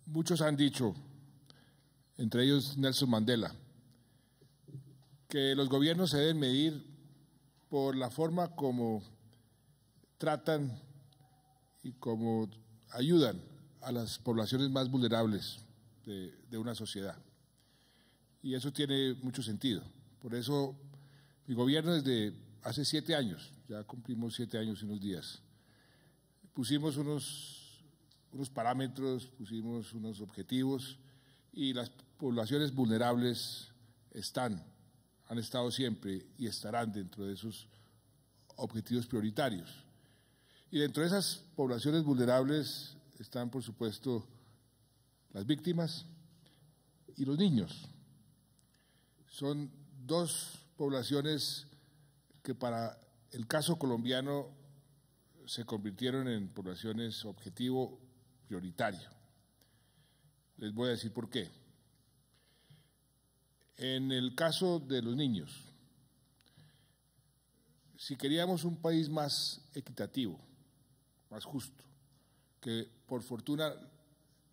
Muchos han dicho, entre ellos Nelson Mandela, que los gobiernos se deben medir por la forma como tratan y como ayudan a las poblaciones más vulnerables de una sociedad. Y eso tiene mucho sentido. Por eso mi gobierno desde hace 7 años, ya cumplimos 7 años y unos días, pusimos unos parámetros, pusimos unos objetivos y las poblaciones vulnerables han estado siempre y estarán dentro de esos objetivos prioritarios. Y dentro de esas poblaciones vulnerables están, por supuesto, las víctimas y los niños. Son dos poblaciones que para el caso colombiano se convirtieron en poblaciones objetivo prioritario. Les voy a decir por qué. En el caso de los niños, si queríamos un país más equitativo, más justo, que por fortuna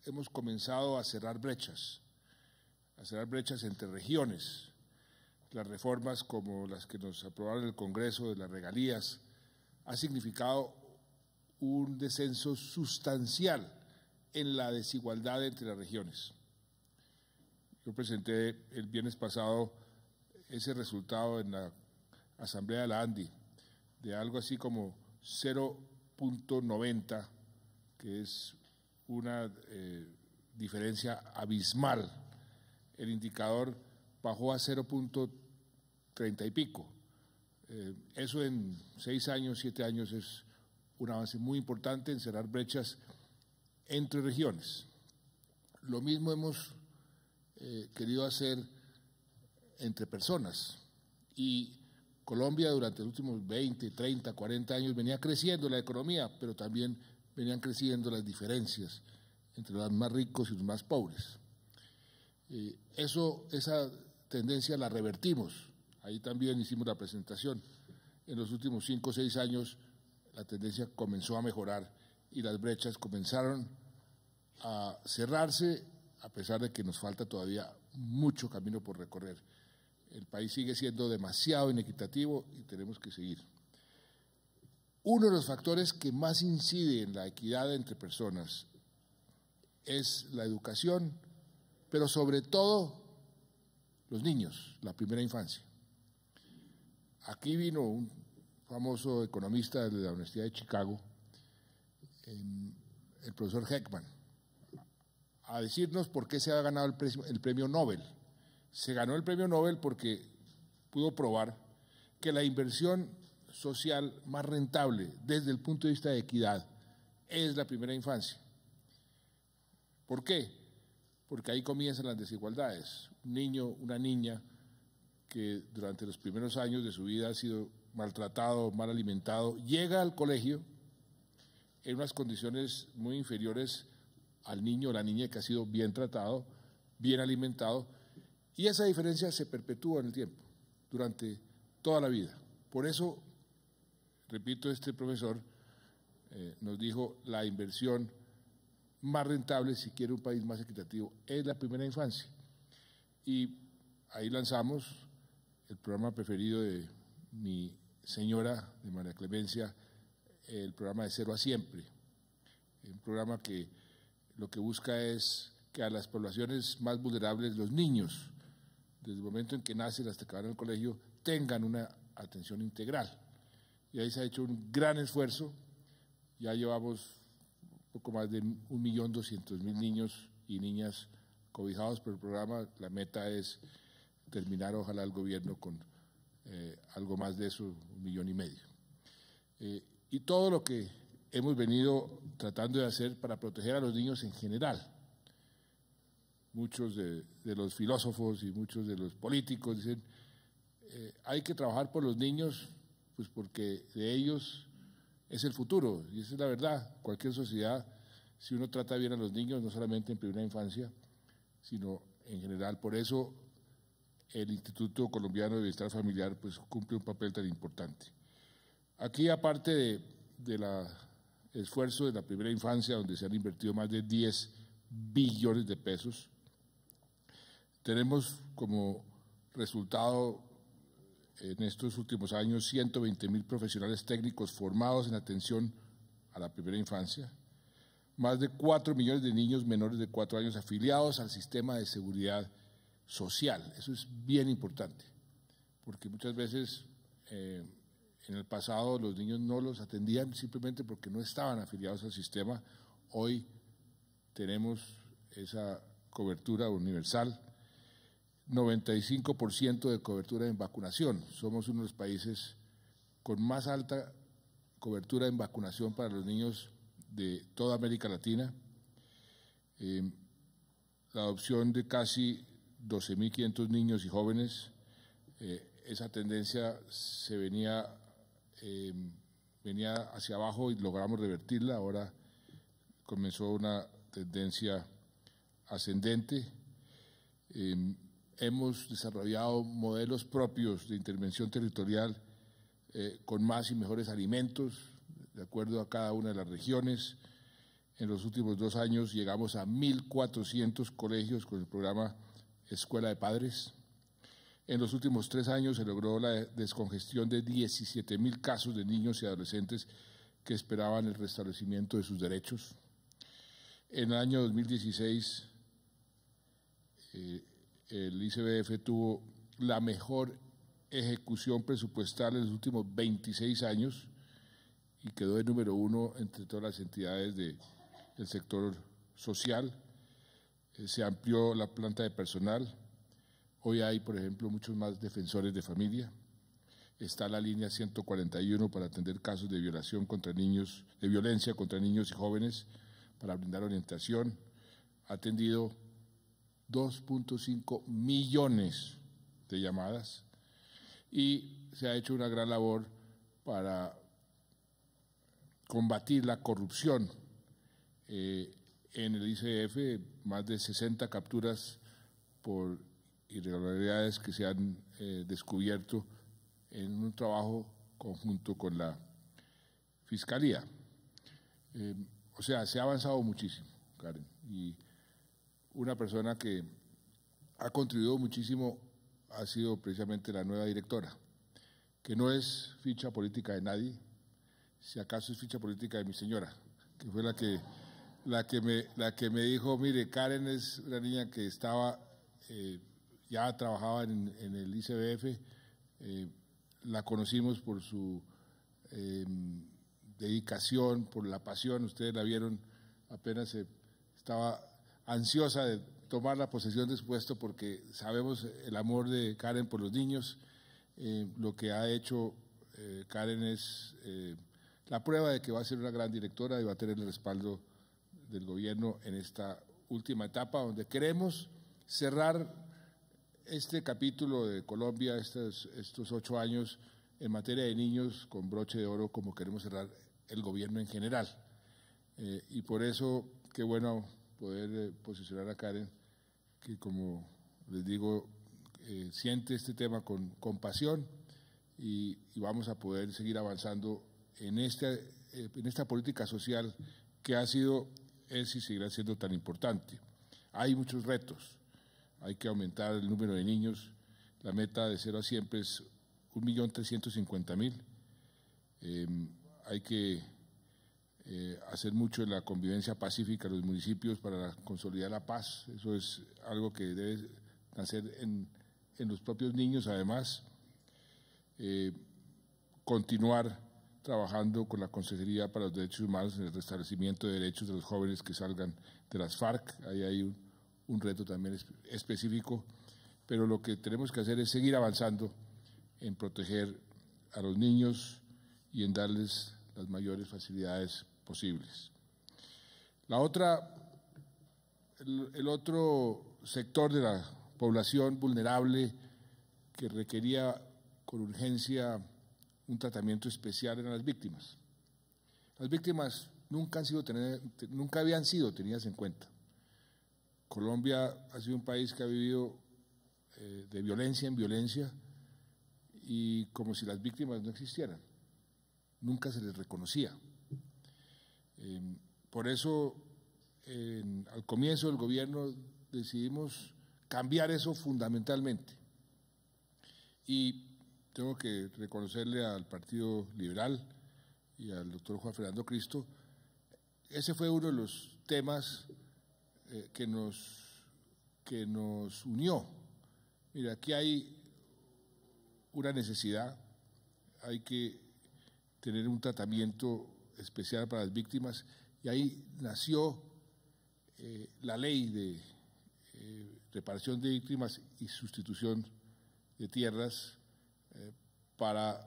hemos comenzado a cerrar brechas entre regiones, las reformas como las que nos aprobaron en el Congreso de las regalías, ha significado un descenso sustancial en la desigualdad entre las regiones. Yo presenté el viernes pasado ese resultado en la Asamblea de la ANDI, de algo así como 0.90, que es una diferencia abismal. El indicador bajó a 0.30 y pico. Eso en 6 años, 7 años es un avance muy importante en cerrar brechas entre regiones. Lo mismo hemos querido hacer entre personas y Colombia durante los últimos 20, 30, 40 años venía creciendo la economía, pero también venían creciendo las diferencias entre los más ricos y los más pobres. Esa tendencia la revertimos. Ahí también hicimos la presentación. En los últimos 5 o 6 años la tendencia comenzó a mejorar y las brechas comenzaron a cerrarse, a pesar de que nos falta todavía mucho camino por recorrer. El país sigue siendo demasiado inequitativo y tenemos que seguir. Uno de los factores que más incide en la equidad entre personas es la educación, pero sobre todo los niños, la primera infancia. Aquí vino un famoso economista de la Universidad de Chicago, el profesor Heckman, a decirnos por qué se ha ganado el premio Nobel. Se ganó el premio Nobel porque pudo probar que la inversión social más rentable desde el punto de vista de equidad es la primera infancia. ¿Por qué? Porque ahí comienzan las desigualdades. Un niño, una niña que durante los primeros años de su vida ha sido maltratado, mal alimentado, llega al colegio en unas condiciones muy inferiores al niño o la niña que ha sido bien tratado, bien alimentado, y esa diferencia se perpetúa en el tiempo, durante toda la vida. Por eso, repito, este profesor nos dijo, la inversión más rentable, si quiere un país más equitativo, es la primera infancia. Y ahí lanzamos el programa preferido de mi señora, de María Clemencia, el programa de Cero a Siempre, un programa que lo que busca es que a las poblaciones más vulnerables, los niños, desde el momento en que nacen hasta que van al colegio, tengan una atención integral. Y ahí se ha hecho un gran esfuerzo, ya llevamos poco más de 1.200.000 niños y niñas cobijados por el programa. La meta es terminar, ojalá, el gobierno con algo más de eso, 1,5 millones. Y todo lo que hemos venido tratando de hacer para proteger a los niños en general. Muchos de los filósofos y muchos de los políticos dicen, hay que trabajar por los niños, pues porque de ellos es el futuro, y esa es la verdad. Cualquier sociedad si uno trata bien a los niños, no solamente en primera infancia, sino en general. Por eso el Instituto Colombiano de Bienestar Familiar pues, cumple un papel tan importante. Aquí, aparte del esfuerzo de la primera infancia, donde se han invertido más de 10 billones de pesos, tenemos como resultado en estos últimos años 120.000 profesionales técnicos formados en atención a la primera infancia, más de 4 millones de niños menores de 4 años afiliados al sistema de seguridad social. Eso es bien importante, porque muchas veces en el pasado los niños no los atendían simplemente porque no estaban afiliados al sistema. Hoy tenemos esa cobertura universal, 95% de cobertura en vacunación. Somos uno de los países con más alta cobertura en vacunación para los niños de toda América Latina. La adopción de casi 12.500 niños y jóvenes, esa tendencia se venía hacia abajo y logramos revertirla. Ahora comenzó una tendencia ascendente. Hemos desarrollado modelos propios de intervención territorial con más y mejores alimentos, de acuerdo a cada una de las regiones. En los últimos 2 años llegamos a 1.400 colegios con el programa Escuela de Padres. En los últimos 3 años se logró la descongestión de 17.000 casos de niños y adolescentes que esperaban el restablecimiento de sus derechos. En el año 2016, el ICBF tuvo la mejor ejecución presupuestal en los últimos 26 años y quedó de número 1 entre todas las entidades del sector social. Se amplió la planta de personal. Hoy hay, por ejemplo, muchos más defensores de familia. Está la línea 141 para atender casos de violación contra niños, de violencia contra niños y jóvenes, para brindar orientación. Ha atendido 2.5 millones de llamadas y se ha hecho una gran labor para combatir la corrupción. En el ICF, más de 60 capturas por irregularidades que se han descubierto en un trabajo conjunto con la Fiscalía. O sea, se ha avanzado muchísimo, Karen, y una persona que ha contribuido muchísimo ha sido precisamente la nueva directora, que no es ficha política de nadie, si acaso es ficha política de mi señora, que fue la que me dijo, mire, Karen es una niña que estaba, ya trabajaba en el ICBF, la conocimos por su dedicación, por la pasión, ustedes la vieron, apenas estaba ansiosa de tomar la posesión de su puesto porque sabemos el amor de Karen por los niños. Lo que ha hecho Karen es la prueba de que va a ser una gran directora y va a tener el respaldo del gobierno en esta última etapa, donde queremos cerrar este capítulo de Colombia, estos 8 años en materia de niños con broche de oro, como queremos cerrar el gobierno en general. Y por eso, qué bueno poder posicionar a Karen, que como les digo, siente este tema con pasión y vamos a poder seguir avanzando en esta política social que ha sido, es y seguirá siendo tan importante. Hay muchos retos, hay que aumentar el número de niños, la meta de 0 a 100 es 1.350.000, hay que hacer mucho en la convivencia pacífica de los municipios para consolidar la paz. Eso es algo que debe nacer en los propios niños. Además, continuar trabajando con la Consejería para los Derechos Humanos en el restablecimiento de derechos de los jóvenes que salgan de las FARC. Ahí hay un reto también específico, pero lo que tenemos que hacer es seguir avanzando en proteger a los niños y en darles las mayores facilidades posibles. El otro sector de la población vulnerable que requería con urgencia un tratamiento especial eran las víctimas. Las víctimas nunca habían sido tenidas en cuenta. Colombia ha sido un país que ha vivido de violencia en violencia y como si las víctimas no existieran. Nunca se les reconocía. Por eso, al comienzo del gobierno decidimos cambiar eso fundamentalmente. Y tengo que reconocerle al Partido Liberal y al doctor Juan Fernando Cristo, ese fue uno de los temas que nos unió. Mira, aquí hay una necesidad, hay que tener un tratamiento especial para las víctimas y ahí nació la ley de reparación de víctimas y sustitución de tierras para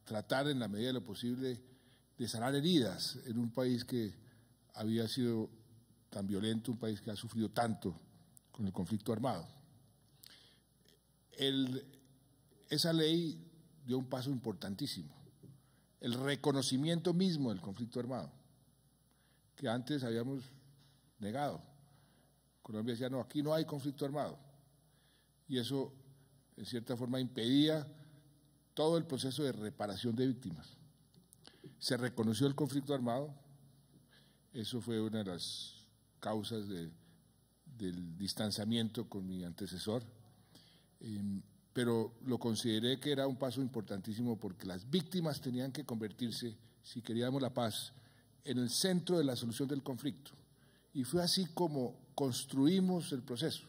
tratar en la medida de lo posible de sanar heridas en un país que había sido tan violento, un país que ha sufrido tanto con el conflicto armado. Esa ley dio un paso importantísimo, el reconocimiento mismo del conflicto armado, que antes habíamos negado. Colombia decía, no, aquí no hay conflicto armado. Y eso, en cierta forma, impedía todo el proceso de reparación de víctimas. Se reconoció el conflicto armado, eso fue una de las causas del distanciamiento con mi antecesor, pero lo consideré que era un paso importantísimo porque las víctimas tenían que convertirse, si queríamos la paz, en el centro de la solución del conflicto. Y fue así como construimos el proceso,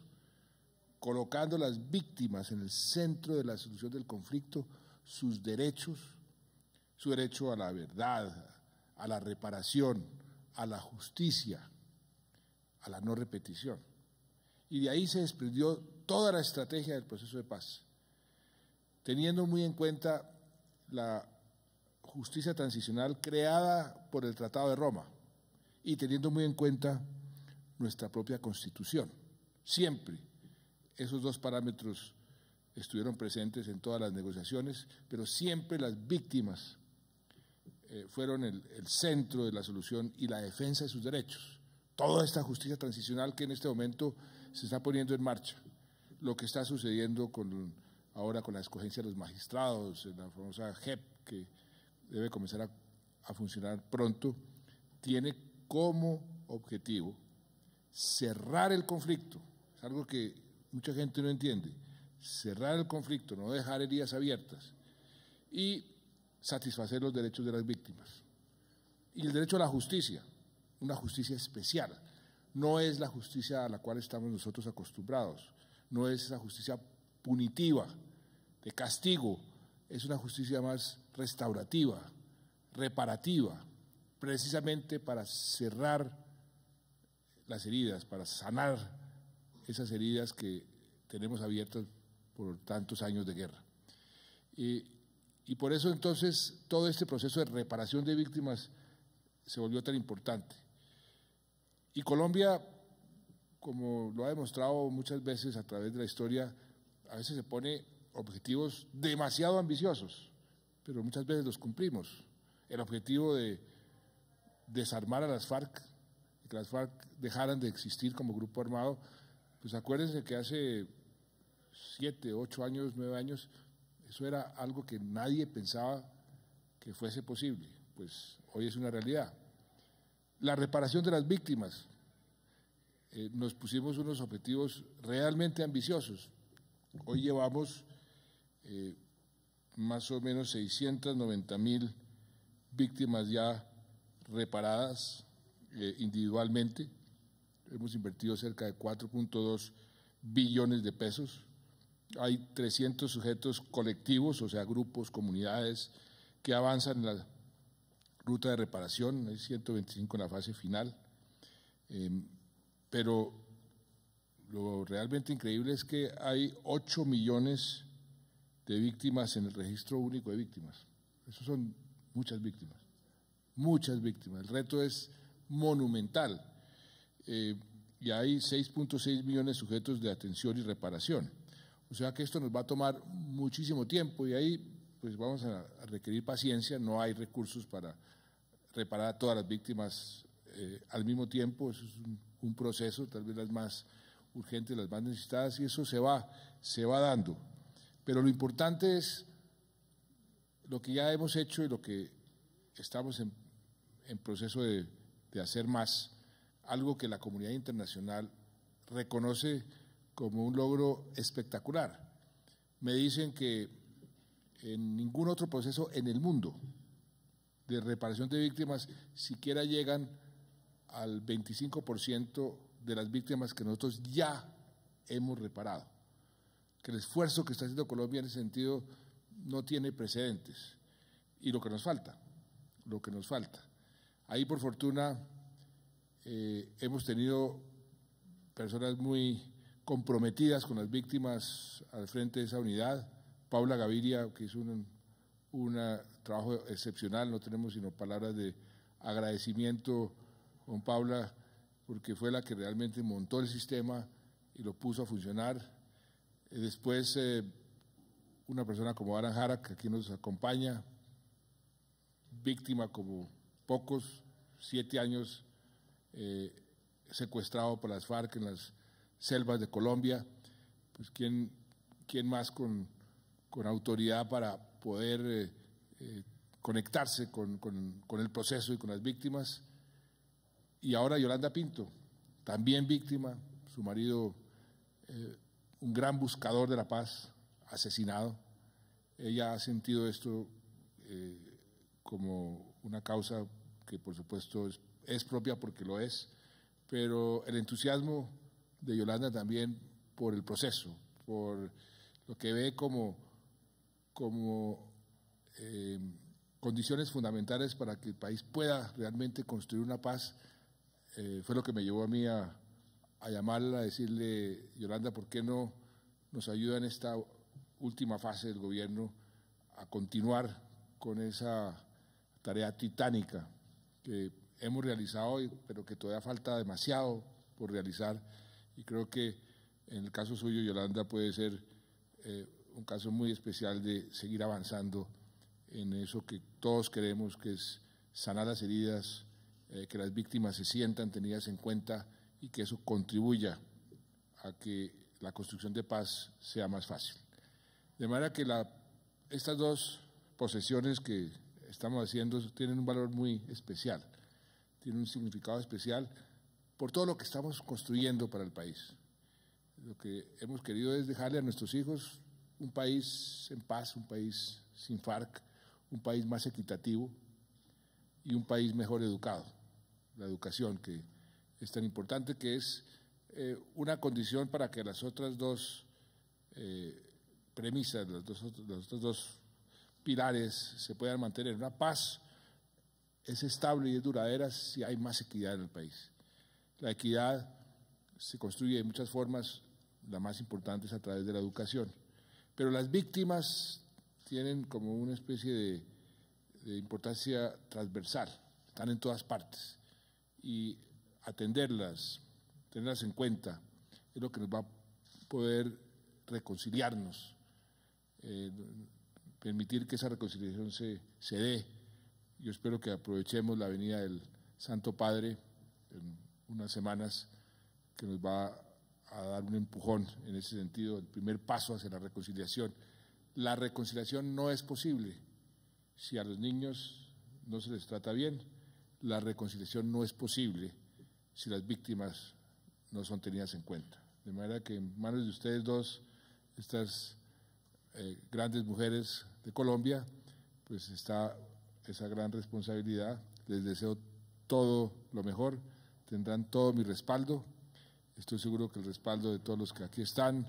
colocando a las víctimas en el centro de la solución del conflicto, sus derechos, su derecho a la verdad, a la reparación, a la justicia, a la no repetición. Y de ahí se desprendió toda la estrategia del proceso de paz, teniendo muy en cuenta la justicia transicional creada por el Tratado de Roma y teniendo muy en cuenta nuestra propia Constitución. Siempre esos dos parámetros estuvieron presentes en todas las negociaciones, pero siempre las víctimas fueron el centro de la solución y la defensa de sus derechos. Toda esta justicia transicional que en este momento se está poniendo en marcha, lo que está sucediendo ahora con la escogencia de los magistrados, la famosa JEP, que debe comenzar a funcionar pronto, tiene como objetivo cerrar el conflicto. Es algo que mucha gente no entiende. Cerrar el conflicto, no dejar heridas abiertas y satisfacer los derechos de las víctimas. Y el derecho a la justicia, una justicia especial, no es la justicia a la cual estamos nosotros acostumbrados, no es esa justicia punitiva, de castigo, es una justicia más restaurativa, reparativa, precisamente para cerrar las heridas, para sanar esas heridas que tenemos abiertas por tantos años de guerra. Y por eso entonces todo este proceso de reparación de víctimas se volvió tan importante. Y Colombia, como lo ha demostrado muchas veces a través de la historia, a veces se pone objetivos demasiado ambiciosos, pero muchas veces los cumplimos. El objetivo de desarmar a las FARC, que las FARC dejaran de existir como grupo armado, pues acuérdense que hace 7, 8 años, 9 años, eso era algo que nadie pensaba que fuese posible, pues hoy es una realidad. La reparación de las víctimas, nos pusimos unos objetivos realmente ambiciosos. Hoy llevamos más o menos 690.000 víctimas ya reparadas individualmente. Hemos invertido cerca de 4.2 billones de pesos. Hay 300 sujetos colectivos, o sea, grupos, comunidades, que avanzan en la ruta de reparación, hay 125 en la fase final. Pero lo realmente increíble es que hay 8 millones de víctimas en el registro único de víctimas. Eso son muchas víctimas, muchas víctimas. El reto es monumental. Y hay 6.6 millones de sujetos de atención y reparación. O sea que esto nos va a tomar muchísimo tiempo y ahí pues vamos a requerir paciencia, no hay recursos para reparar a todas las víctimas al mismo tiempo. Eso es un proceso, tal vez las más urgentes, las más necesitadas, y eso se va dando. Pero lo importante es lo que ya hemos hecho y lo que estamos en proceso de hacer más, algo que la comunidad internacional reconoce como un logro espectacular. Me dicen que en ningún otro proceso en el mundo de reparación de víctimas siquiera llegan al 25% de las víctimas que nosotros ya hemos reparado. Que el esfuerzo que está haciendo Colombia en ese sentido no tiene precedentes. Y lo que nos falta. Ahí, por fortuna, hemos tenido personas muy comprometidas con las víctimas al frente de esa unidad. Paula Gaviria, que hizo un trabajo excepcional, no tenemos sino palabras de agradecimiento con Paula, porque fue la que realmente montó el sistema y lo puso a funcionar. Después, una persona como Aran Jara, que aquí nos acompaña, víctima como pocos, 7 años secuestrado por las FARC en las selvas de Colombia. Pues quién más con autoridad para poder conectarse con el proceso y con las víctimas. Y ahora Yolanda Pinto, también víctima, su marido, un gran buscador de la paz, asesinado. Ella ha sentido esto como una causa que por supuesto es propia porque lo es, pero el entusiasmo de Yolanda también por el proceso, por lo que ve como condiciones fundamentales para que el país pueda realmente construir una paz, fue lo que me llevó a mí a llamarla, a decirle: Yolanda, ¿por qué no nos ayuda en esta última fase del gobierno a continuar con esa tarea titánica que hemos realizado, pero que todavía falta demasiado por realizar? Y creo que en el caso suyo, Yolanda, puede ser un caso muy especial de seguir avanzando en eso que todos queremos, que es sanar las heridas, que las víctimas se sientan tenidas en cuenta y que eso contribuya a que la construcción de paz sea más fácil. De manera que estas dos posesiones que estamos haciendo tienen un valor muy especial, tienen un significado especial por todo lo que estamos construyendo para el país. Lo que hemos querido es dejarle a nuestros hijos un país en paz, un país sin FARC, un país más equitativo y un país mejor educado. La educación, que es tan importante, que es una condición para que las otras dos premisas, los otros dos pilares se puedan mantener. Una paz es estable y es duradera si hay más equidad en el país. La equidad se construye de muchas formas, la más importante es a través de la educación. Pero las víctimas tienen como una especie de importancia transversal, están en todas partes. Y atenderlas, tenerlas en cuenta, es lo que nos va a poder reconciliarnos, permitir que esa reconciliación se dé. Yo espero que aprovechemos la venida del Santo Padre en unas semanas, que nos va a dar un empujón en ese sentido, el primer paso hacia la reconciliación. La reconciliación no es posible si a los niños no se les trata bien. La reconciliación no es posible si las víctimas no son tenidas en cuenta. De manera que en manos de ustedes dos, estas grandes mujeres de Colombia, pues está esa gran responsabilidad. Les deseo todo lo mejor, tendrán todo mi respaldo. Estoy seguro que el respaldo de todos los que aquí están,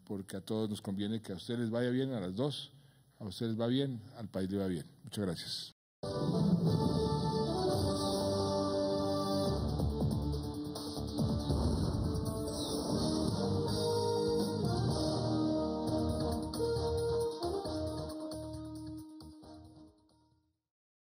porque a todos nos conviene que a ustedes les vaya bien, a las dos, a ustedes va bien, al país le va bien. Muchas gracias.